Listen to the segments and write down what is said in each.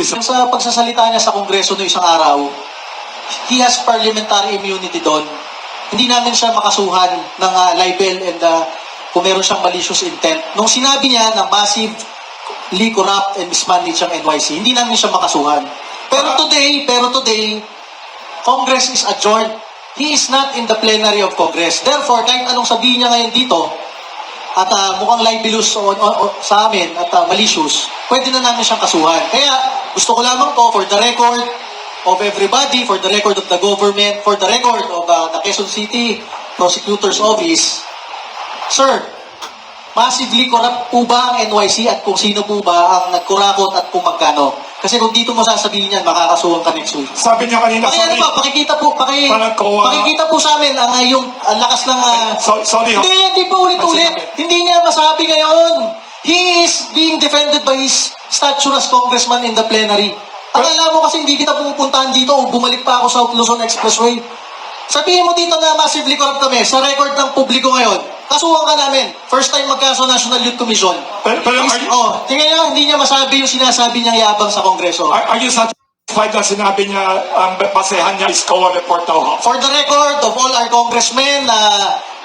Sa pagsasalita niya sa Kongreso no isang araw, he has parliamentary immunity doon. Hindi namin siya makasuhan ng libel and kung meron siyang malicious intent. Nung sinabi niya na massively corrupt and mismanaged ang NYC, hindi namin siya makasuhan. Pero today, Congress is adjourned. He is not in the plenary of Congress. Therefore, kahit anong sabihin niya ngayon dito, at mukhang libelous sa amin at malicious, pwede na namin siyang kasuhan. Kaya gusto ko lamang po, for the record of everybody, for the record of the government, for the record of the Quezon City Prosecutor's Office, sir, massively corrupt po ba ang NYC at kung sino po ba ang nagkurakot at kung magkano? Kasi kung dito mo sasabihin yan, makakasuhan ka next week. Sabi niya kanina, pakikita po sa amin ang lakas ng... sorry. Hindi po ulit-ulit. Hindi niya masabi ngayon. He is being defended by his stature as congressman in the plenary. Akala mo kasi hindi kita pupuntahan dito o bumalik pa ako sa Luzon Expressway. Sabihin mo dito na massively corrupt kami sa record ng publiko ngayon. Kasuhan ka namin. First time magkaso National Youth Commission. Tingnan niyo, hindi niya masabi yung sinasabi niyang yabang sa Kongreso. Are you satisfied na sinabi niya ang basehan niya is COA report daw? For the record of all our congressmen,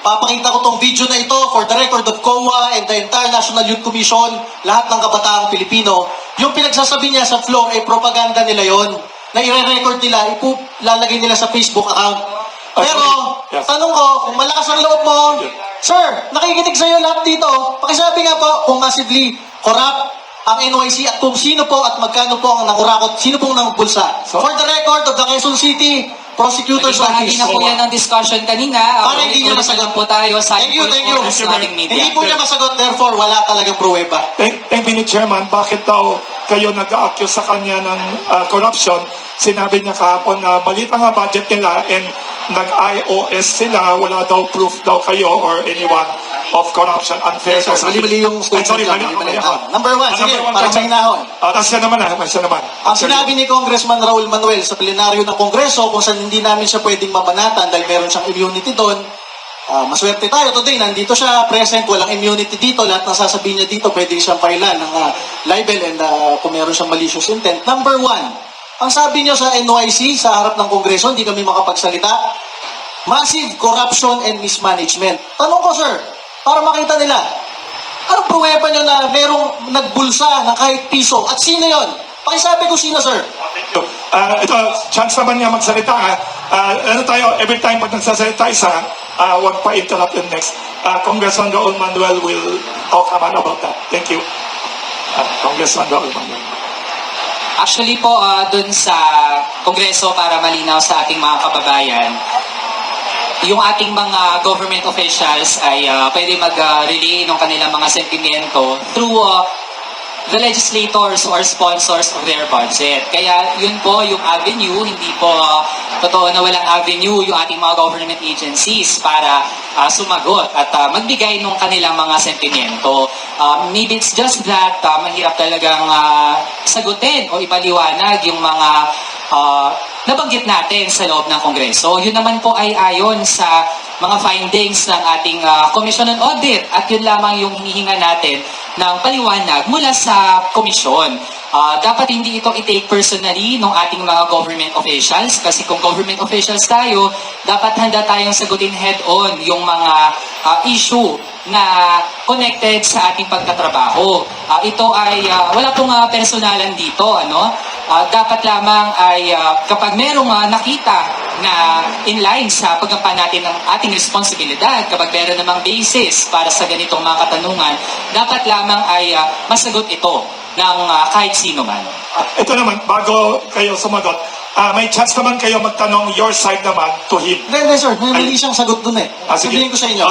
papakita ko tong video na ito for the record of COA and the entire National Youth Commission, lahat ng kabataang Pilipino, yung pinagsasabi niya sa floor ay propaganda nila yon na i-record nila, ilalagay nila sa Facebook account. Pero, tanong ko, kung malakas ang loob mo, sir, nakikinig sa'yo lahat dito, pakisabi nga po kung massively corrupt ang NYC at kung sino po at magkano po ang nakurakot, sino pong nangbulsa. For the record of the Quezon City Prosecutor's Office. Bahagi na po yan ng discussion kanina. Para hindi niya masagot po tayo sa Thank you. media. Hindi po niya masagot, therefore wala talagang pruweba. Thank you, Chairman. Bakit daw kayo nag-accuse sa kanya ng corruption? Sinabi niya kahapon na maliit ang budget nila and nag-IOS sila, wala daw proof daw kayo or anyone of corruption, unfair. Yes, sir. Mali-mali yung statement lang. Number one, sige, para sa hinahon. Siya naman. Ang sinabi ni Congressman Raul Manuel sa plenaryo ng Kongreso kung saan hindi namin siya pwedeng mabanatan dahil meron siyang immunity doon, maswerte tayo today, nandito siya present, walang immunity dito, lahat ng sasabihin niya dito pwede siyang pailan ng libel and kung meron siyang malicious intent. Number one, ang sabi niyo sa NYC, sa harap ng Kongreso, hindi kami makapagsalita, massive corruption and mismanagement. Tanong ko, sir, para makita nila, anong pruweba niyo na merong nagbulsa ng kahit piso? At sino yon? Pakisabi ko sino, sir. Ito, chance naman niya magsalita. Every time pag nagsasalita isa, huwag pa interrupt yung next. Congressman Raul Manuel will talk about that. Thank you. Congressman Raul Manuel. Actually po, dun sa Kongreso, para malinaw sa ating mga kababayan, yung ating mga government officials ay pwede mag-relay ng kanilang mga sentimento through the legislators or sponsors of their budget. Kaya yun po yung avenue, hindi po totoo na walang avenue yung ating mga government agencies para sumagot at magbigay ng kanilang mga sentimento. Maybe it's just that mahirap talagang sagutin o ipaliwanag yung mga nabanggit natin sa loob ng Kongreso. Yun naman po ay ayon sa mga findings ng ating Commission on Audit at yun lamang yung hinihinga natin ng paliwanag mula sa komisyon. Dapat hindi ito i-take personally ng ating mga government officials kasi kung government officials tayo, dapat handa tayong sagutin head-on yung mga issue na connected sa ating pagtatrabaho. Ito ay wala pong personalan dito. Dapat lamang ay kapag merong nakita na in line sa paggampanan natin ng ating responsibilidad, kapag meron namang basis para sa ganitong mga katanungan, dapat lamang ay masagot ito ng kahit sino man. Ito naman, bago kayo sumagot, may chance naman kayo magtanong your side naman to him. Hindi, sir. May mali siyang sagot dun eh. Sabihin ko sa inyo.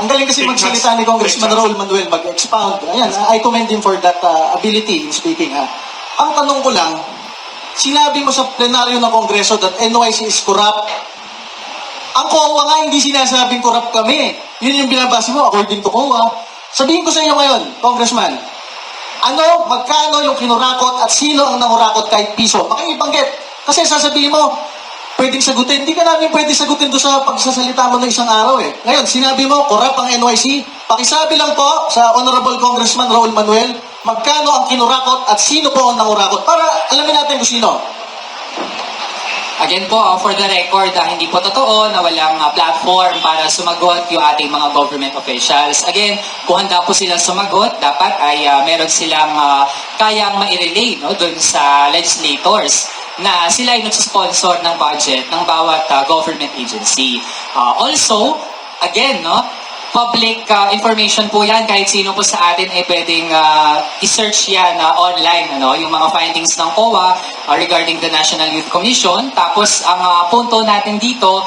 Ang galing kasi magsalita ni Congressman Raul Manuel, mag-expound. Ayan, I commend him for that ability in speaking. Ang tanong ko lang, sinabi mo sa plenaryo ng Kongreso that NYC is corrupt. Ang COA nga hindi sinasabing corrupt kami. Yun yung binabasa mo according to COA. Sabihin ko sa inyo ngayon, Congressman, magkano yung kinurakot at sino ang nangurakot kahit piso? Pakibanggit. Kasi sasabihin mo, pwedeng sagutin. Hindi ka namin pwede sagutin doon sa pagsasalita mo ng isang araw eh. Ngayon, sinabi mo, corrupt ang NYC. Pakisabi lang po sa Honorable Congressman Raul Manuel, magkano ang kinurakot at sino po ang nangurakot? Para alamin natin kung sino. Again po, for the record, hindi po totoo na walang platform para sumagot yung ating mga government officials. Again, kung handa po silang sumagot, dapat ay meron silang kayang ma-relay no, dun sa legislators na sila ay nagsusponsor ng budget ng bawat government agency. Also, again, no, public information po yan. Kahit sino po sa atin ay pwedeng i-search yan online, ano, yung mga findings ng COA regarding the National Youth Commission. Tapos, ang punto natin dito,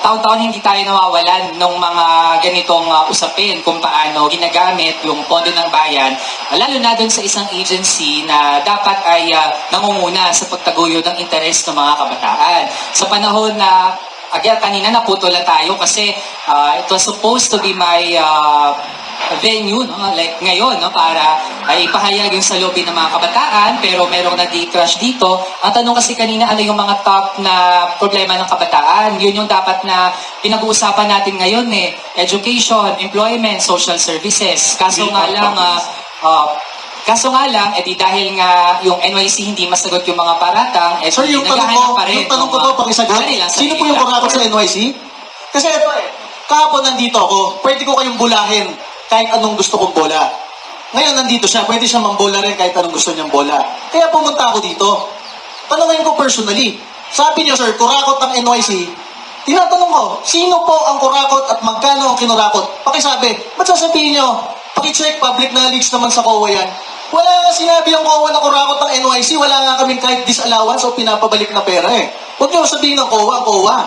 taon-taon hindi tayo nawawalan ng mga ganitong usapin kung paano ginagamit yung pondo ng bayan, lalo na dun sa isang agency na dapat ay nangunguna sa pagtaguyod ng interes ng mga kabataan. Sa panahon na again, kanina naputulan tayo kasi it was supposed to be my venue, no? Like ngayon, no? Para ay ipahayag yung salubin ng mga kabataan, pero merong nag-crush dito. Ang tanong kasi kanina, ano yung mga top na problema ng kabataan? Yun yung dapat na pinag-uusapan natin ngayon education, employment, social services. Kaso nga lang, edi dahil nga yung NYC hindi masagot yung mga paratang, Sir, yung tanong ko, pakisagot, kanilang sino po sarili. yung kurakot sa NYC? Kasi ito kahapon nandito ako, pwede ko kayong bulahin kahit anong gusto kong bola. Ngayon nandito siya, pwede siya mambola rin kahit anong gusto niyang bola. Kaya pumunta ako dito. Tanungin ko personally. Sabi niyo, sir, kurakot ng NYC. Tinatanong ko, sino po ang kurakot at magkano ang kinurakot? Pakisabi, ba't sasabihin niyo? Pakicheck, public knowledge naman sa COA yan. Wala nga sinabi ang COA na kurakot ng NYC, wala nga kaming kahit disallowance o pinapabalik na pera Huwag niyo sabihin ng COA, ang COA.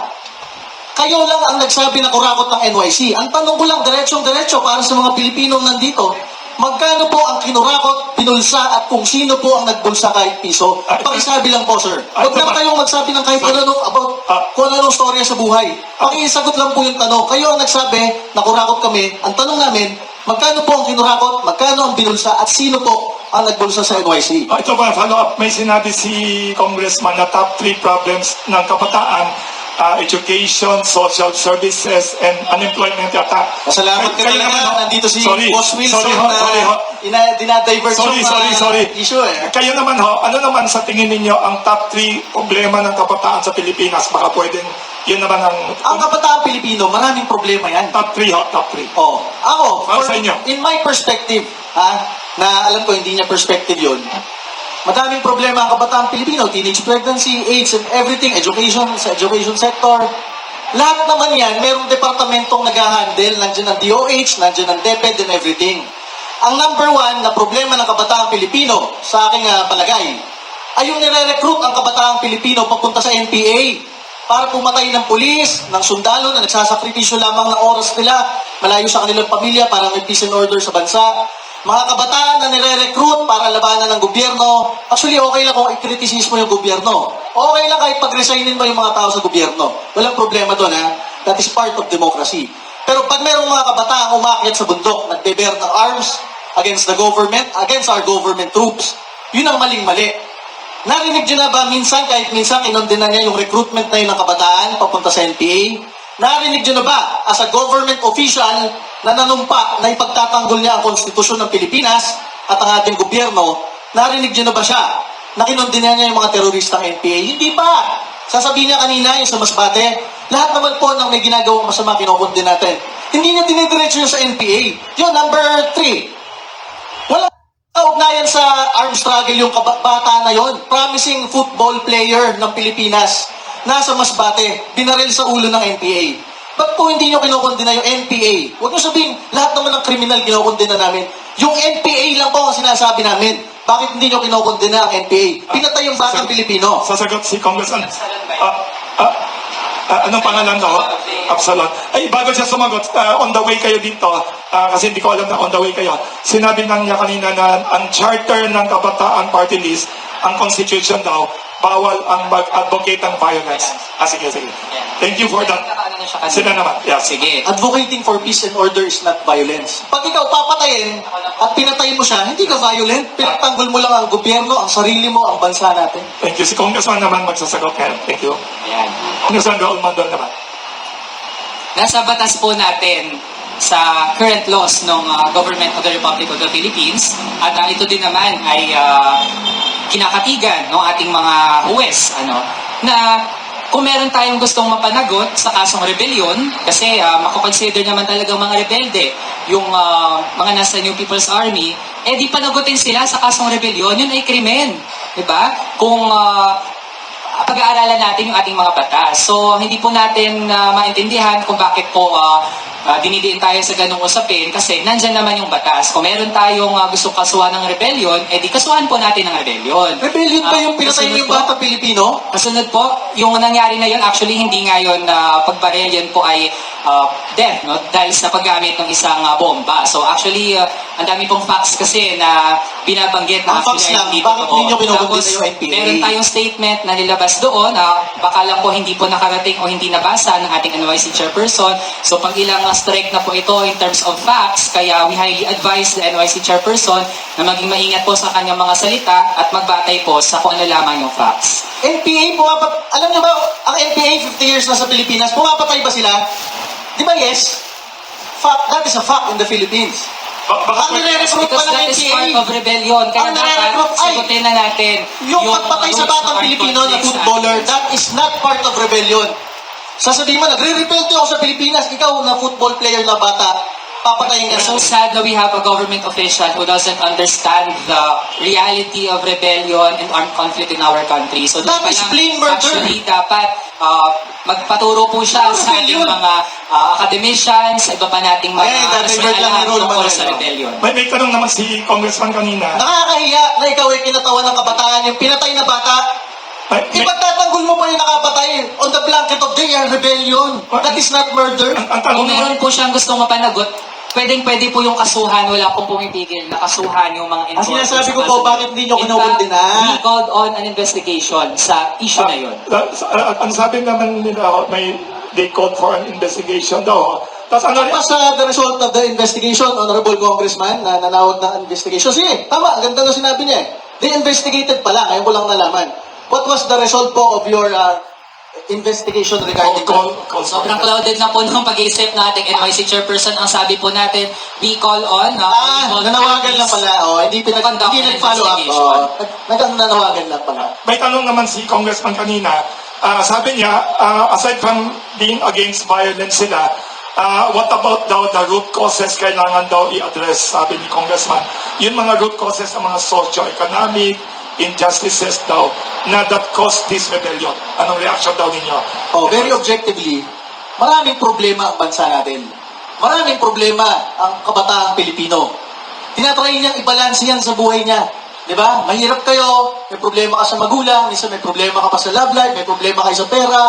Kayo lang ang nagsabi na kurakot ng NYC. Ang tanong ko lang, diretsong-diretso para sa mga Pilipinong nandito, magkano po ang kinurakot, binulsa, at kung sino po ang nagbulsa kahit piso? Pakisabi lang po, sir. Huwag lang kayong magsabi ng kahit ano about kung anong storya sa buhay. Pakisagot lang po yung tanong. Kayo ang nagsabi na kurakot kami. Ang tanong namin, magkano po ang kinurakot, magkano ang binulsa, at sino po ang nagbulsa sa NYC? Ito ba, follow up, may sinabi si Congressman na top 3 problems ng kabataan, education, social services, and unemployment yata. Masalamat ka Kayo talaga, naman, nandito si sorry, Boss Wilson sorry, na dinadivert sorry. issue Kayo naman ano naman sa tingin ninyo ang top 3 problema ng kabataan sa Pilipinas? Baka pwedeng, yun naman Ang kabataan Pilipino, maraming problema yan. top 3 top 3. Oh, ako, Para sa inyo. in my perspective, na alam ko hindi niya perspective yun, madaming problema ang kabataan Pilipino, teenage pregnancy, AIDS and everything, education, sa education sector. Lahat naman yan, merong departamentong nag-handle, nandiyan ang DOH, nandiyan ang DepEd and everything. Ang number 1 na problema ng kabataan Pilipino, sa aking palagay, ay yung nire-recruit ang kabataan Pilipino papunta sa NPA para pumatay ng pulis, ng sundalo na nagsasakripisyo lamang ng oras nila, malayo sa kanilang pamilya para may peace and order sa bansa. Mga kabataan na nire-recruit para labanan ng gobyerno. Actually, okay lang kung i-criticism mo yung gobyerno. Okay lang kahit pag-resignin mo yung mga tao sa gobyerno. Walang problema doon, That is part of democracy. Pero pag merong mga kabataan umakyat sa bundok, nagbe-bear ng arms against the government, against our government troops, yun ang maling-mali. Narinig nyo na ba minsan, kahit minsan kinondena niya yung recruitment na yun ng kabataan papunta sa NPA? Narinig nyo na ba, as a government official, na nanumpa na ipagtatanggol niya ang konstitusyon ng Pilipinas at ang ating gobyerno, narinig nyo na ba siya na kinondena niya yung mga teroristang NPA? Hindi pa! Sasabihin niya kanina, yung sa Masbate, lahat naman po ng may ginagawang masama kinokondena natin. Hindi niya dinidiretso yun sa NPA. Yun, number 3. Walang kaugnayan sa armed struggle yung bata na yon. Promising football player ng Pilipinas. Nasa Masbate, binaril sa ulo ng NPA. Ba't po hindi nyo kinokondena yung NPA? Huwag nyo sabihin, lahat naman ng kriminal kinokondena namin. Yung NPA lang po ang sinasabi namin. Bakit hindi nyo kinokondena ang NPA? Pinatay yung batang Pilipino. Sasagot si Congressman. Anong pangalan daw? Absalon. Ay, bago siya sumagot, on the way kayo dito, kasi hindi ko alam na on the way kayo, sinabi lang niya kanina na ang charter ng Kabataan Party List, ang constitution daw, bawal ang mag-advocate ng violence. Sige. Thank you for that. Sila naman. Yeah. Sige. Advocating for peace and order is not violence. Pag ikaw papatayin at pinatay mo siya, hindi ka violent. Pinagtanggol mo lang ang gobyerno, ang sarili mo, ang bansa natin. Thank you. Si Congressman naman magsasagot ngayon. Thank you. Ayan. Congressman Raul Mandol naman. Nasa batas po natin sa current laws ng Government of the Republic of the Philippines. At ito din naman ay kinakatigan ng ating mga huwes, na kung meron tayong gustong mapanagot sa kasong rebellion, kasi makukonsider naman talagang mga rebelde yung mga nasa New People's Army, di panagutin sila sa kasong rebellion, yun ay krimen. Diba? Kung pag-aaralan natin yung ating mga batas. So, hindi po natin maintindihan kung bakit po dinidiin tayo sa ganung usapin kasi nandyan naman yung batas. Kung meron tayong gustong kasuhan ng rebellion, di kasuhan po natin ng rebellion. Rebellion ba yung pinatay kasunod yung po, bata Pilipino? Kasunod po, yung nangyari na yun, actually hindi nga yun pagbaril, yun po ay death, no? Dahil sa paggamit ng isang bomba. So actually, ang dami pong facts kasi na binabanggit na Ang facts lang, hindi bakit totoo. ninyo kinukumpit Tapos, yung NPA? meron tayong statement na nilabas doon, baka lang po hindi po nakarating o hindi nabasa ng ating NYC chairperson. So pag ilang strike na po ito in terms of facts, kaya we highly advise the NYC chairperson na maging maingat po sa kanyang mga salita at magbatay po sa kung ano lamang yung facts. NPA, alam niyo ba, ang NPA 50 years na sa Pilipinas, pumapatay ba sila? Di ba yes? Fact, that is a fact in the Philippines. Ang nire-recruit pa Because ng that is part NPA, of rebellion. Kaya Ang dapat nare-recruit ay, sagutin na natin yung pagpatay sa rules batang of our Pilipino na conflicts footballer, and- that is not part of rebellion. Sasabihin mo, nagre-rebelte ako sa Pilipinas, ikaw na football player na bata, papatayin ka It's so na. sad that we have a government official who doesn't understand the reality of rebellion and armed conflict in our country. So That doon pa is lang, plain murder. actually, dapat magpaturo po siya sa ating Rebellion. mga academicians, sa iba pa nating mga Dati word lang ni Rol tungkol Manuel, sa no? rebellion. May tanong naman si Congressman kanina. Nakakahiya na ikaw ay kinatawan ng kabataan, yung pinatay na bata, ipagtatanggol mo pa yung nakapatay on the blanket of day and rebellion. That is not murder. ang Kung tanong naman, meron po siyang gustong mapanagot, pwede po yung kasuhan, wala pong pumipigil na kasuhan yung mga Ang sinasabi ko po, bakit hindi nyo kinukundina? We called on an investigation sa issue na yun. ang sabi naman nila, they called for an investigation daw. Tapos ano rin, As the result of the investigation, Honorable Congressman, na nanawag ng investigation, sige, tama, ang ganda ng sinabi niya eh. They investigated pala, ngayon ko lang nalaman. What was the result po of your investigation regarding call Sobrang clouded na po nung pag-iisip ng ating NYC chairperson. Ang sabi po natin, we call on... nanawagan lang pala. Hindi nag-follow up. Nanawagan lang pala. may tanong naman si Congressman kanina. Sabi niya, aside from being against violence sila, what about daw the root causes kailangan daw i-address, sabi ni Congressman. Yung mga root causes ng mga socio-economic, injustices daw, na that caused this rebellion. Anong reaction daw ninyo? Very objectively, maraming problema ang bansa natin. Maraming problema ang kabataang Pilipino. Tinatry niyang i-balance yan sa buhay niya. Di ba? Mahirap kayo, may problema ka sa magulang, minsan may problema ka pa sa love life, may problema kayo sa pera,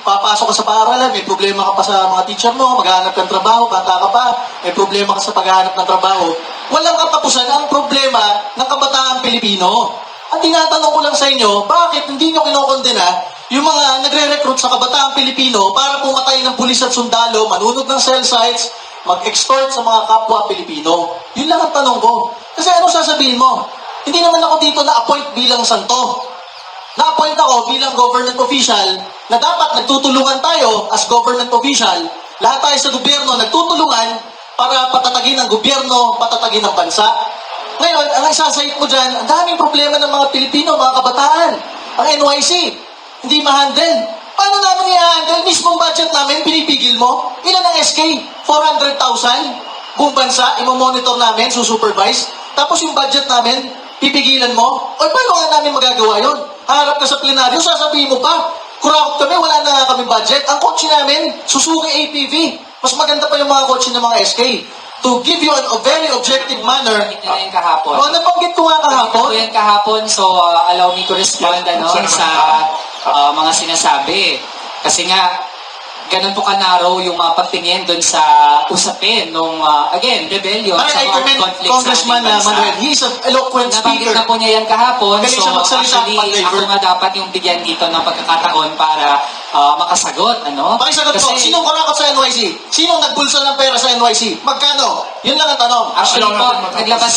papasok ka sa paaralan, may problema ka pa sa mga teacher mo, maghahanap ka ng trabaho, bata ka pa, may problema ka sa paghahanap ng trabaho. Walang katapusan ang problema ng kabataang Pilipino. Ang tinatanong ko lang sa inyo, bakit hindi nyo kinokondena yung mga nagre-recruit sa kabataang Pilipino para pumatay ng pulis at sundalo, manunod ng cell sites, mag-extort sa mga kapwa Pilipino? Yun lang ang tanong ko. Kasi ano sasabihin mo? Hindi naman ako dito na-appoint bilang santo. Na-appoint ako bilang government official na dapat nagtutulungan tayo as government official. Lahat tayo sa gobyerno nagtutulungan para patatagin ang gobyerno, patatagin ang bansa. Ngayon, ang isasayit mo dyan, ang daming problema ng mga Pilipino, mga kabataan. Ang NYC, hindi ma-handle. Paano namin i-handle? Mismong budget namin, pinipigil mo. Ilan ang SK? 400,000? Buong bansa, imomonitor namin, susupervise. Tapos yung budget namin, pipigilan mo. O paano nga namin magagawa yun? Harap ka sa plenaryo, sasabihin mo pa, kurakot kami, wala na kami budget. Ang kotse namin, Suzuki APV. Mas maganda pa yung mga kotse ng mga SK. To give you a very objective manner. Nabanggit na yan kahapon. Nabanggit ko nga Nabanggit kahapon. ko yan kahapon, so allow me to respond Yes, sa mga sinasabi. Kasi nga, ganun po ka-narrow yung pagtingin doon sa usapin nung, again, rebellion sa I armed commend conflict Congressman sa ating bansa. Manuel. He's an eloquent Nabanggit speaker. na po niya yan kahapon. Magaling So, siya magsalita, actually, pag-divert. ako nga dapat yung bigyan dito ng pagkakataon para makasagot, ano? Pakisagot ko, Kasi- sinong kurakot sa NYC? Sinong nagbulsa ng pera sa NYC? Magkano? Yun lang ang tanong. Actually Alam po, natin matapos.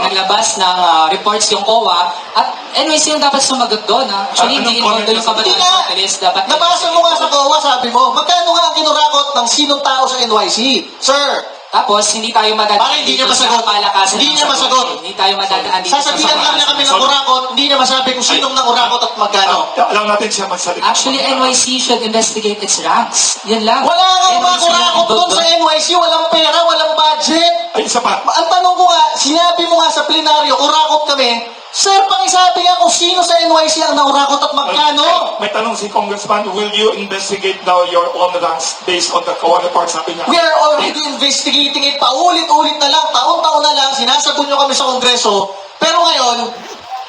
naglabas ng reports yung COA at NYC yung dapat sumagot doon. Actually, Anong hindi comment involved yung mo sa- Hindi kabataan nga. catalyst. Dapat Nabasa mo nga sa COA, sabi mo, magkano nga ang kinurakot ng sinong tao sa NYC? Sir, Tapos, hindi tayo madadaan Bakit hindi niya dito masagot? sa palakasan Hindi ng niya sagot. masagot. Hindi tayo madadaan dito sasabihan lang niya kami ng Sorry. kurakot, hindi niya masabi kung sinong nangurakot at magkano. Alam natin siya magsalita. Actually, NYC should investigate its ranks. Yan lang. Wala nga mga NYC kurakot doon sa NYC, walang pera, walang budget. Ay, isa pa. Ang tanong ko nga, sinabi mo nga sa plenaryo, kurakot kami. Sir, pakisabi nga kung sino sa NYC ang nangurakot at magkano. May tanong si Congressman, will you investigate now your own ranks based on the COA report? Sabi niya. We are already investigating it. Paulit-ulit na lang, taon-taon na lang, sinasagot nyo kami sa Kongreso. Pero ngayon,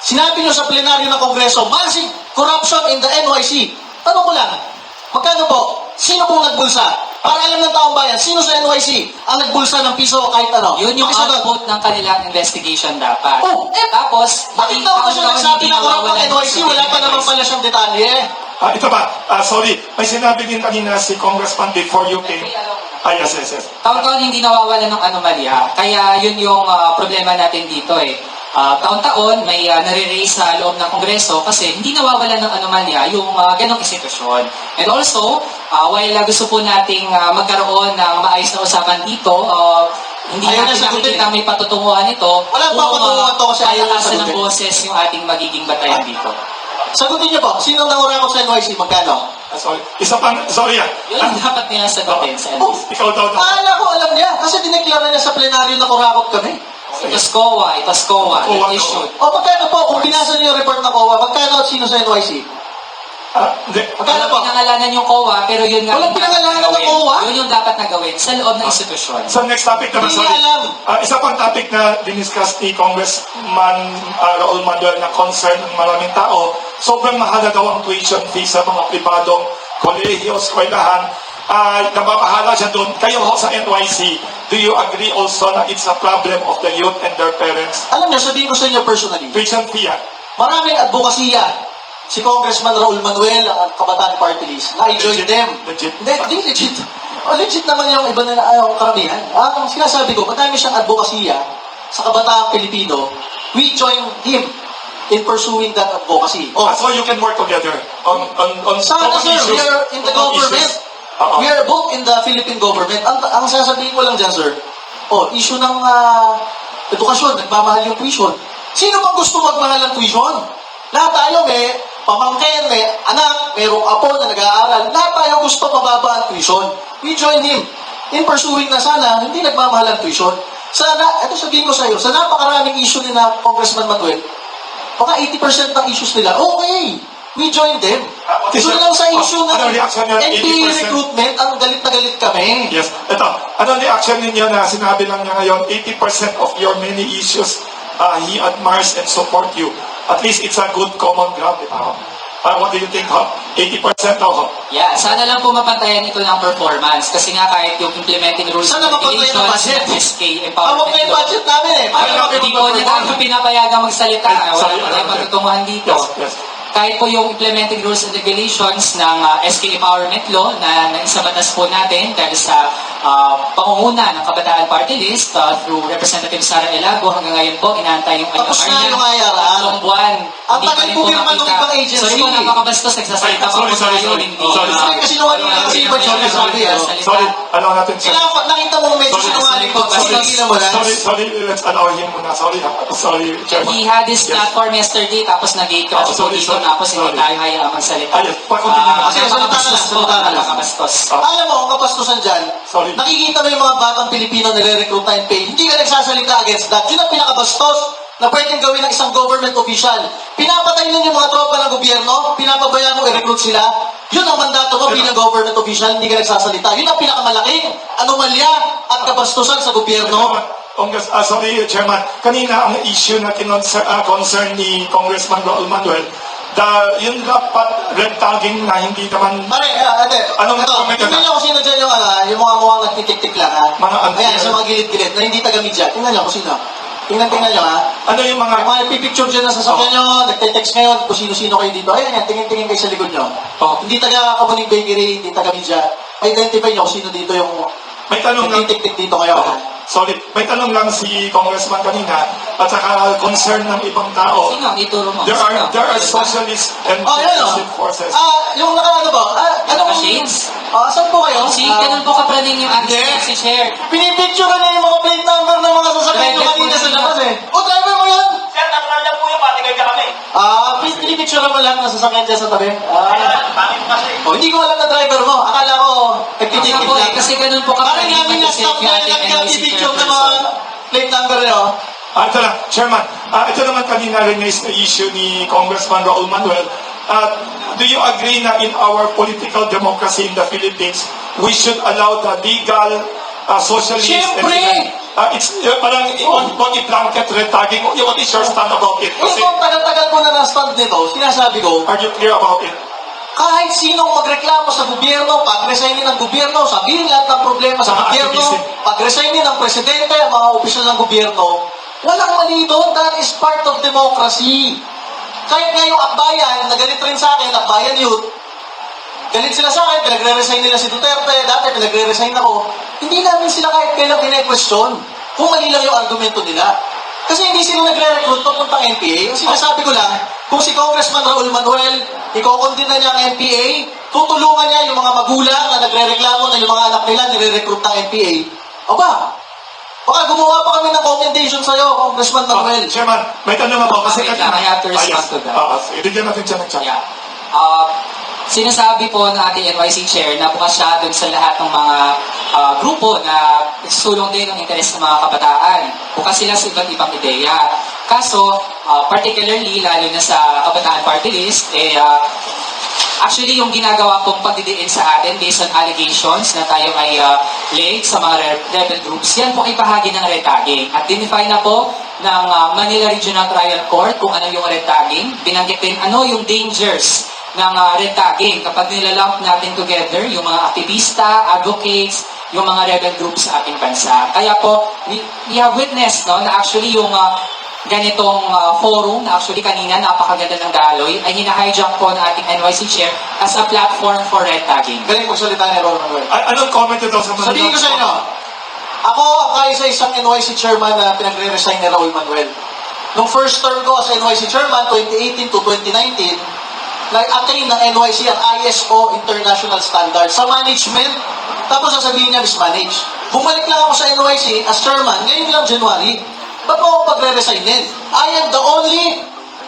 sinabi nyo sa plenaryo ng Kongreso, massive corruption in the NYC. Tanong ko lang, magkano po? Sino pong nagbulsa? Para alam ng taong bayan, sino sa NYC ang nagbulsa ng piso kahit ano? Yun yung Pakisagot. output ng kanilang investigation dapat. Oh, Tapos, Bakit daw ba siya nagsabi na corrupt ang NYC? Wala pa naman pala siyang detalye. Ito ba? Sorry. May sinabi din kanina si Congressman before you came. Yes. Taon-taon hindi nawawala ng anomalya. Kaya yun yung problema natin dito eh. Taon-taon may nare-raise sa loob ng Kongreso kasi hindi nawawala ng anomalya yung ganong institusyon. And also, while gusto po nating magkaroon ng maayos na usapan dito, hindi Ayaw natin niya sagutin. nakikita may patutunguhan ito. Walang patutunguhan to kasi ayaw niya palakasan ng sagutin. boses yung ating magiging batayan dito. Sagutin niyo po, sino ang nangurakot sa NYC? Magkano? Sorry. Isa pa, sorry Yun ang dapat nila sagutin sa Oh, NBC. Ikaw daw. Akala ko alam niya kasi dineklara niya sa plenaryo na kurakot kami. It was COA, it was COA that issued. O magkano po, kung binasa niyo yung report ng COA, magkano at sino sa NYC? Hindi. Magkano po? Pinangalanan yung COA, pero yun nga Walang yung dapat pinangalanan na ng gawin. COA? Yun yung dapat na gawin sa loob ng institusyon. So next topic naman, Hindi sorry. alam. Isa pang topic na diniscuss ni Congressman Raul Manuel na concern ng maraming tao, sobrang mahal daw ang tuition fee sa mga pribadong kolehiyo, eskwelahan. Nababahala siya doon. Kayo ho sa NYC, do you agree also na it's a problem of the youth and their parents? Alam niyo, sabihin ko sa inyo personally, Tuition fee yan. maraming advokasya si Congressman Raul Manuel ang Kabataan Party List. Na I-join Legit. them. Legit. Hindi legit. Legit naman yung iba na yung karamihan. Ang sinasabi ko, madami siyang advokasya sa Kabataang Pilipino. We join him in pursuing that advocacy. So you can work together on Sana common sir, issues. we are in the common government. issues. Oo. We are both in the Philippine government. Ang sasabihin ko lang dyan, sir, issue ng edukasyon, nagmamahal yung tuition. Sino bang gusto magmahal ng tuition? Lahat tayo may pamangkin, may anak, mayroong apo na nag-aaral. Lahat tayo gusto mababa ang tuition. We join him in pursuing na sana hindi nagmamahal ang tuition. Sana, ito sabihin ko sa iyo, sa napakaraming issue ni na Congressman Manuel, baka 80% ng issues nila, okay, we join them. What is Doon your- lang sa issue ng ano reaction niya? NPA 80%? recruitment, ang galit na galit kami. Yes. Ito, ano ang reaction ninyo na sinabi lang niya ngayon, 80% of your many issues, he admires and support you. At least it's a good common ground. What do you think, ho? 80% daw, ho? Yeah, sana lang po mapantayan ito ng performance. Kasi nga kahit yung implementing rules Sana and mapantayan ang budget. ng SK Hawak Empowerment na yung Law, budget namin eh. Paano kami hindi po niya tayo pinapayagang magsalita. Wala Sorry, pa tayong patutunguhan dito. Yes. Kahit po yung implementing rules and regulations ng SK Empowerment Law na naisabatas po natin dahil sa pangunguna ng Kabataan Party List through Representative Sara Elago hanggang ngayon po inaantay yung Tapos IRR na niya. yung IRR. Tatlong buwan. Ang Hindi pa tagal rin po po pirma ng makita. ibang agency. Sorry po, napakabastos. Nagsasalita pa po Sorry. tayo. Hindi. Sorry. Kasi sinungaling na kasi iba dyan sabi eh. Sorry, ano natin, sir? Kailangan, nakita mo medyo Sorry. sinungaling ko. Sorry. Sige mo na. Sorry, let's allow him muna. Sorry, Chairman. He had his Yes. platform yesterday, tapos nag-gate crash po Sorry, dito, sorry. tapos hindi Sorry. tayo hayaan magsalita. Yes, pa-continue na. Sige, salita na lang, salita na lang. Napakabastos. Alam mo, ang kapastusan dyan, Sorry. nakikita mo yung mga batang Pilipino nire-recruit na in pay. Hindi ka nagsasalita against that. Yun ang pinakabastos na pwedeng gawin ng isang government official. Pinapatay nun yung mga tropa ng gobyerno, pinapabayaan mo i-recruit sila. Yun ang mandato mo bilang government official, hindi ka nagsasalita. Yun ang pinakamalaking anomalya at kabastusan sa gobyerno. Sorry, Chairman. Kanina, ang issue na concern ni Congressman Raul Manuel, yung dapat red tagging na hindi naman Pare, ate, Anong ito, comment ka tingnan na? niyo kung sino dyan yung, yung mga mukhang nagtitik-tik lang, ha? Mga anti- Ayan, sa mga gilid-gilid, na hindi taga-media. Tingnan niyo kung sino. Tingnan nyo ha. Ano yung mga... May mga nagpipicture dyan na sasakyan nyo, nagte-text ngayon kung sino-sino kayo dito. Ayan yan, tingin-tingin kayo sa likod nyo. Oh. Hindi taga Kamuning Bakery, hindi taga media. Identify nyo kung sino dito yung May tanong lang... nagtitik-tik dito kayo. Oh, sorry, may tanong lang si Congressman kanina at saka concern ng ibang tao. Sino? Ituro mo. There Sino? are socialist and Oh, yan o. progressive forces. Yung naka-ano ba? Anong... Naka-shades? Saan po kayo? Si, ganun po kapraning yung ating Hindi. si Chair. Pinipicture ka na yung mga plate number ng mga sasakyan nyo Driver po kanina sa sila. labas eh. O, driver mo yan! Sir, natural lang po yung patigay ka kami. Pinipicture mo lang na sasakyan dyan sa tabi. Bakit mo kasi? Hindi ko alam na driver mo. Akala ko, nagtitikip Ako po lang. kasi ganun po Parang kapraning namin na-stop na nagka-picture ng mga plate number nyo. Ito lang, Chairman. Ito naman kanina rin is the issue ni Congressman Raul Manuel. Do you agree na in our political democracy in the Philippines, we should allow the legal socialist... Siyempre! It's parang on i-blanket red tagging. What is your stand about it? Kasi Kasi, kung tagal-tagal ko na na-stand nito, sinasabi ko, are you clear about it? kahit sinong magreklamo sa gobyerno, pag-resignin ng gobyerno, sabihin lahat ng problema sa Mga gobyerno, activism. pag-resignin ng presidente, ang mga opisyal ng gobyerno, walang mali doon. That is part of democracy. Kahit nga yung akbayan, nagalit rin sa akin, akbayan youth, galit sila sa akin, pinagre-resign nila si Duterte, dati pinagre-resign ako, hindi namin sila kahit kailang kine-question kung mali lang yung argumento nila. Kasi hindi sila nagre-recruit papuntang NPA. Ang sinasabi ko lang, kung si Congressman Raul Manuel, iko-condemn na niya ang NPA, tutulungan niya yung mga magulang na nagre-reklamo na yung mga anak nila nire-recruit ng NPA. Aba, baka gumawa pa kami ng commendation sa'yo, Congressman Manuel. Chairman, may tanong ako. Kasi Wait lang, I have to respond to that. Ibigyan natin siya ng chat. Yeah. Sinasabi po ng ating NYC Chair na bukas siya doon sa lahat ng mga grupo na sulong din ng interes ng mga kabataan. Bukas sila sa iba't ibang ideya. Kaso, particularly, lalo na sa Kabataan Party List, actually, yung ginagawa pong pagdidiin sa atin based on allegations na tayo ay late sa mga rebel groups, yan po ay bahagi ng red tagging. At dinify na po ng Manila Regional Trial Court kung ano yung red tagging. Binanggit din ano yung dangers ng red tagging kapag nilalump natin together yung mga aktivista, advocates, yung mga rebel groups sa ating bansa. Kaya po, we have witnessed no, na actually yung ganitong forum na actually kanina napakaganda ng daloy ay hina-hijack po ng ating NYC Chair as a platform for red tagging. Galing magsalita ni Raul Manuel. Anong comment ito sa mga... Sabihin ko sa inyo, ako ang kaisa-isang NYC chairman na pinagre-resign ni Raul Manuel. Nung first term ko as NYC chairman, 2018 to 2019, nag-attain ng NYC ang ISO International Standard sa management. Tapos sasabihin niya, mismanage. Bumalik lang ako sa NYC as chairman, ngayon lang January. Ba't mo ako pagre-resignin? I am the only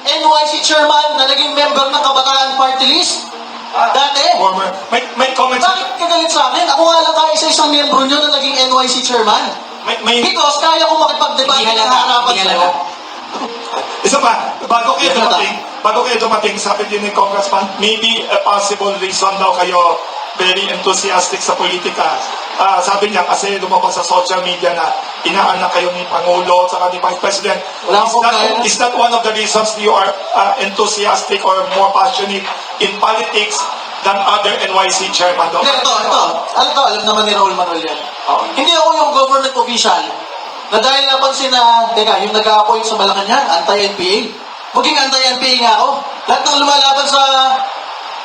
NYC chairman na naging member ng Kabataan Party List. Dati. Former... May comment... Bakit kagalit sa akin? Ako nga lang kaisa-isang miyembro nyo na naging NYC chairman. May... Because kaya ko makipag-debate Hindi ng halata, harapan hindi sa'yo. halata. Isa pa, bago kayo Yan dumating, sabi din ni Congressman, maybe a possible reason daw kayo very enthusiastic sa politika. Sabi niya, kasi lumabas sa social media na inaanak kayo ni Pangulo at ni Vice President. Wala akong kaya. Is that one of the reasons you are enthusiastic or more passionate in politics than other NYC chairman? Hindi, alam naman ni Raul Manuel yan. Oh. Hindi ako yung government official na dahil napansin na, teka, yung nag-a-appoint sa Malacanang, anti-NPA. Maging anti-NPA nga ako. Lahat ng lumalaban sa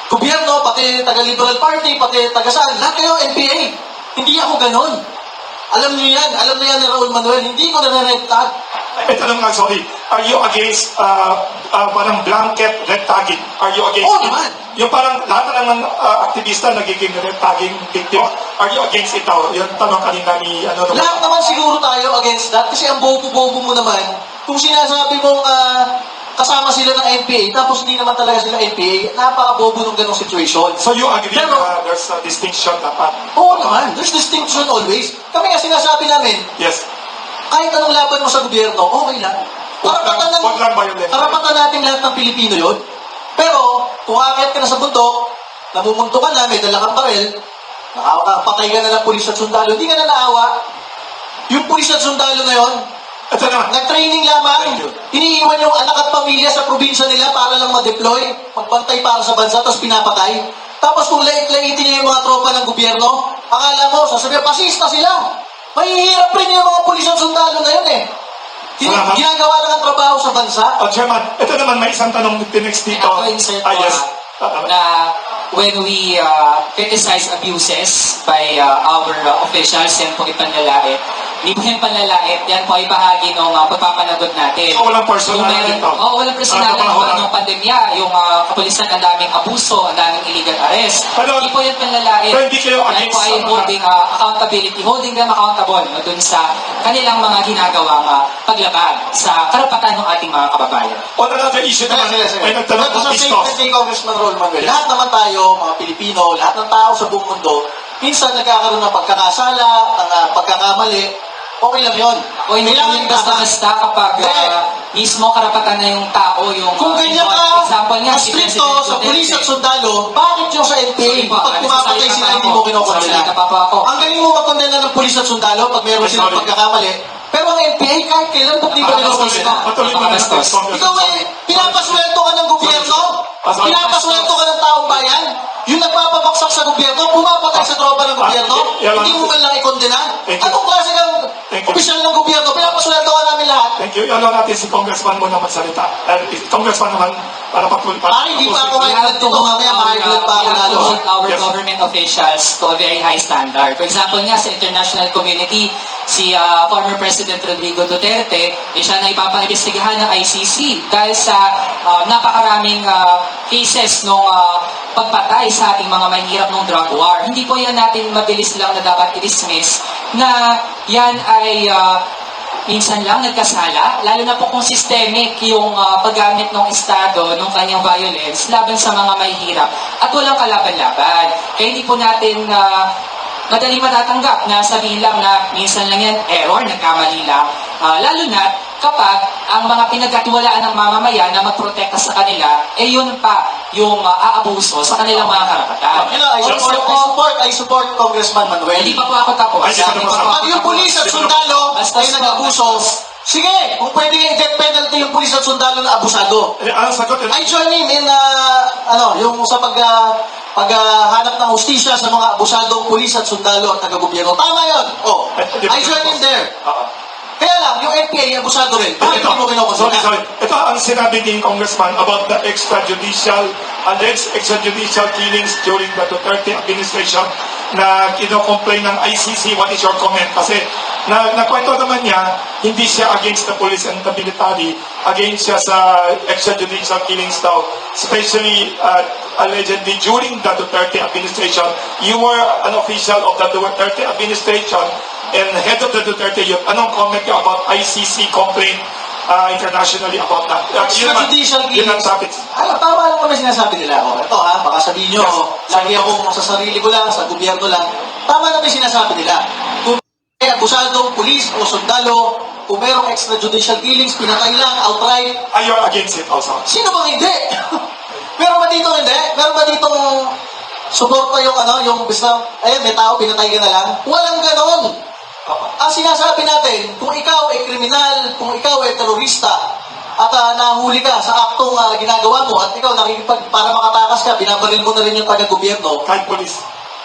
gobyerno, pati taga-Liberal Party, pati taga-saan, lahat kayo NPA. Hindi ako ganon. Alam niyo yan ni Raul Manuel, hindi ko na-red tag. May tanong lang, sorry. Are you against parang blanket red tagging? Are you against Oo it? naman. Yung parang lahat ng aktivista nagiging red tagging victim. Are you against it daw? Yung tanong kanina ni... Lahat naman siguro tayo against that kasi ang bobo-bobo mo naman, kung sinasabi mong kasama sila ng NPA, tapos hindi naman talaga sila NPA, napaka-bobo ng ganong situation. So you agree Pero- na there's a distinction dapat? Oo naman, there's distinction always. Kami nga sinasabi namin, Yes. kahit anong laban mo sa gobyerno, okay lang. Huwag lang violent. Karapatan natin lahat ng Pilipino yun. Pero, kung aakyat ka na sa bundok, namumunto ka na, may dala kang baril, nakapatay ka na ng pulis at sundalo, hindi ka na naawa. Yung pulis at sundalo na yun, Ito na. nag-training lamang, Thank you. iniiwan yung anak at pamilya sa probinsya nila para lang ma-deploy, magbantay para sa bansa, tapos pinapatay. Tapos kung lait-laitin niya yung mga tropa ng gobyerno, akala mo, sasabihin, pasista sila. Mahihirap rin yung mga pulis at sundalo na yun eh. Salamat. Ginagawa lang ang trabaho sa bansa. Chairman, ito naman may isang tanong next dito. Ako insert ko Yes. na when we criticize abuses by our officials, yan po ipanlalait. Hindi po yung panlalait, yan po ay bahagi ng pagpapanagot natin. So, walang personal Yung dito? Oo, walang personal. Trabaho lang. Yung pandemya, yung kapulisan, ang daming abuso, ang daming illegal arrest. Pero- Hindi po yan panlalait. pero hindi kayo Yan against po ay sa mga- holding accountability, holding them accountable dun sa kanilang mga ginagawang paglabag sa karapatan ng ating mga kababayan. On another issue naman, may nagtanong Ito kung sa Istos. statement ni Congressman Raul Manuel, lahat naman tayo, mga Pilipino, lahat ng tao sa buong mundo, minsan nagkakaroon ng pagkakasala, ng pagkakamali, okay lang yun. O hindi po yung basta-basta kapag mismo karapatan na yung tao, yung Kung ganyan involved. Example ka, nga, si stricto President sa pulis at Duterte. sundalo, bakit yung sa NPA, Sorry po, pag pumapatay nagsasalita sila, pa hindi ako. mo kinokondena? Nagsasalita pa po ako. Ang galing mo makondena ng pulis at sundalo pag meron Sorry. silang pagkakamali, pero ang NPA, kahit kailan, ba't di mo kinokondena? Patuloy mo na natin, Napakabastos. Congressman. Ikaw eh, pinapaswelto ka ng gobyerno? Sorry. Pinapaswelto ka ng taong bayan? Yung nagpapabaksak sa gobyerno, pumapatay sa tropa ng gobyerno? Yan lang. Hindi mo man lang ikondena? Thank you. Anong klase kang Thank you. opisyal ng gobyerno? Pinapaswelto ka namin lahat? Thank you. Ano natin si Congressman muna magsalita. Congressman naman, para patuloy. Pare, hindi pa ako We have to dito, mamaya makikilala pa ako we have to lalo. hold our Yes. government officials to a very high standard. For example nga, sa international community, si former President Rodrigo Duterte, siya na ipapaimbestigahan ng ICC dahil sa napakaraming cases ng pagpatay sa ating mga mahirap ng drug war. Hindi po yan natin mabilis lang na dapat i-dismiss na yan ay minsan lang nagkasala, lalo na po kung systemic yung paggamit ng Estado ng kanyang violence laban sa mga mahihirap at walang kalaban-laban. Kaya hindi po natin madali matatanggap na sabihin lang na minsan lang yan, error, nagkamali lang. Lalo na kapag ang mga pinagkatiwalaan ng mamamayan na magprotekta sa kanila, yun pa yung aabuso sa kanilang mga karapatan. I support Congressman Manuel. Hindi pa po ako tapos. Ay, hindi pa Pag yung pulis at sundalo Basta ay nag-abuso, sige, kung pwede nga i-death penalty yung pulis at sundalo na abusado. Ano sagot? I join him in, yung sa paghanap ng hustisya sa mga abusadong pulis at sundalo at taga-gobyerno. Tama yun. Oh, I join him there. Kaya lang, yung NPA, abusado rin. Bakit hindi mo kinokonsina? Sorry. Ito ang sinabi ni Congressman about the alleged extrajudicial killings during the Duterte administration na kinocomplain ng ICC. What is your comment? Kasi nakwento naman niya, hindi siya against the police and the military, against siya sa extrajudicial killings daw. Especially, allegedly, during the Duterte administration, you were an official of the Duterte administration and head of the Duterte Youth. Anong comment niyo about ICC complaint internationally about that? Extrajudicial Yun ang topic. Tama lang naman sinasabi nila. Ito baka sabihin nyo, Yes. lagi akong sa sarili ko lang, sa gobyerno lang. Tama naman sinasabi nila. Kung may abusadong pulis o sundalo, kung merong extrajudicial killings, pinatay lang, outright, Are you against it also? sino bang hindi? Meron ba dito hindi? Meron ba ditong suporta yung basta, may tao, pinatay ka na lang? Walang ganon. Ang sinasabi natin, kung ikaw ay kriminal, kung ikaw ay terorista, at nahuli ka sa aktong ginagawa mo, at ikaw para makatakas ka, binabaril mo na rin yung taga-gobyerno, Kahit police.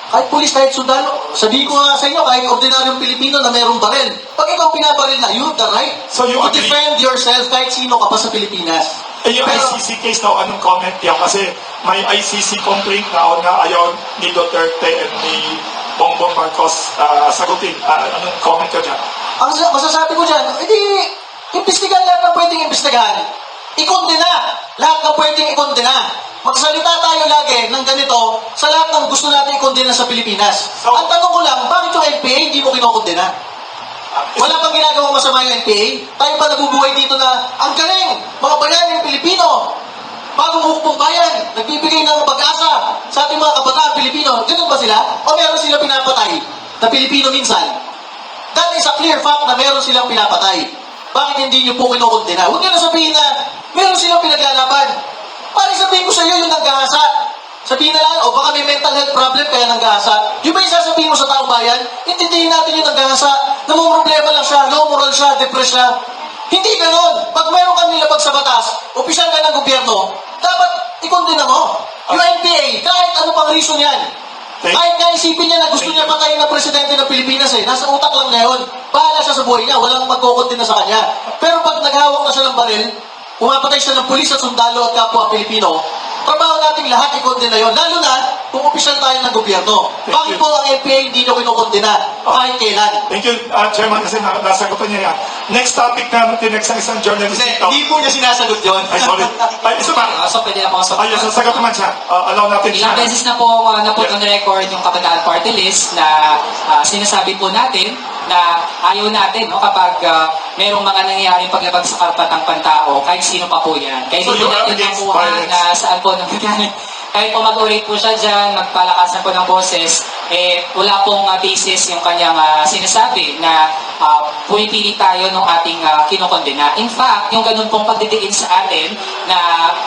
kahit pulis, kahit sundalo, sabihin ko nga sa inyo, kahit ordinaryong Pilipino na mayroong baril, pag ikaw pinabaril na, you have the right So you to agree? defend yourself kahit sino ka pa sa Pilipinas. Yung Pero- ICC case daw, anong comment niya? Kasi may ICC complaint na ayaw ni Duterte and ni Bongbong Marcos sagutin. Anong comment ka dyan? Ang masasabi ko dyan, imbestigahan lahat ng pwedeng imbestigahan. Ikondena. Lahat ng pwedeng ikondena. Magsalita tayo lagi ng ganito sa lahat ng gusto natin ikondena sa Pilipinas. So- Ang tanong ko lang, bakit yung NPA hindi mo kinokondena? Wala pang ginagawang masama yung NPA? Tayo pa nabubuhay dito na ang galing, mga bayaning Pilipino, bagong hukbong bayan, nagbibigay ng pag-asa sa ating mga kabataan Pilipino. Ganun ba sila? O meron sila pinapatay na Pilipino minsan? That is a clear fact na meron silang pinapatay. Bakit hindi nyo po kinokondena? Huwag nyo na sabihin na meron silang pinaglalaban. Parang sabihin ko sa iyo yung nanggahasa. Sabihin na lang, baka may mental health problem kaya nanggahasa. Yung ba yung sasabihin mo sa taong bayan? Intindihin natin yung nanggahasa. Na may problema lang siya, low moral siya, depressed siya. Hindi ganon. Pag meron kang nilabag sa batas, opisyal ka ng gobyerno, dapat ikondena mo. Yung NPA, kahit ano pang reason yan, Kahit nga isipin niya na gusto niya patayin ng presidente ng Pilipinas nasa utak lang ngayon. Bahala siya sa buhay niya, walang magkukunti na sa kanya. Pero pag naghawak na siya ng baril, pumapatay siya ng pulis at sundalo at kapwa Pilipino, trabaho nating lahat ikondena yun. Lalo na kung opisyal tayo ng gobyerno. Bakit po ang NPA hindi nyo kinukondena kahit kailan? Thank you, Chairman, kasi nasagutan niya yan. Next topic na tinext ng isang journalist Kasi dito. hindi po niya sinasagot yun. Ay, sorry. Ay, isa pa. So pwede na po ako Ay, sasagot naman siya. Allow natin siya. Ilang beses na po na-put on record yung Kabataan Party List na sinasabi po natin na ayaw natin kapag merong mga nangyayaring paglabag sa karapatang pantao, kahit sino pa po yan. Kahit So hindi you are natin against nakuha violence? na saan po nangyayari. Kahit po mag-orate po siya dyan, magpalakasan po ng boses, wala pong basis yung kanyang sinasabi na pumipili tayo ng ating kinokondena. In fact, yung ganun pong pagdidiin sa atin na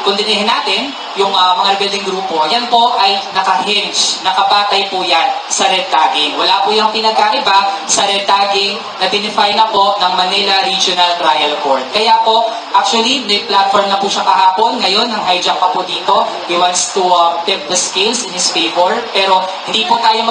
kondenihin natin yung mga rebelling grupo, yan po ay naka-hinge, nakapatay po yan sa red tagging. Wala po yung pinagkaiba sa red tagging na dinefine na po ng Manila Regional Trial Court. Kaya po, actually, may platform na po siya kahapon. Ngayon, ang hijack pa po dito. He wants to tip the scales in his favor. Pero hindi po tayo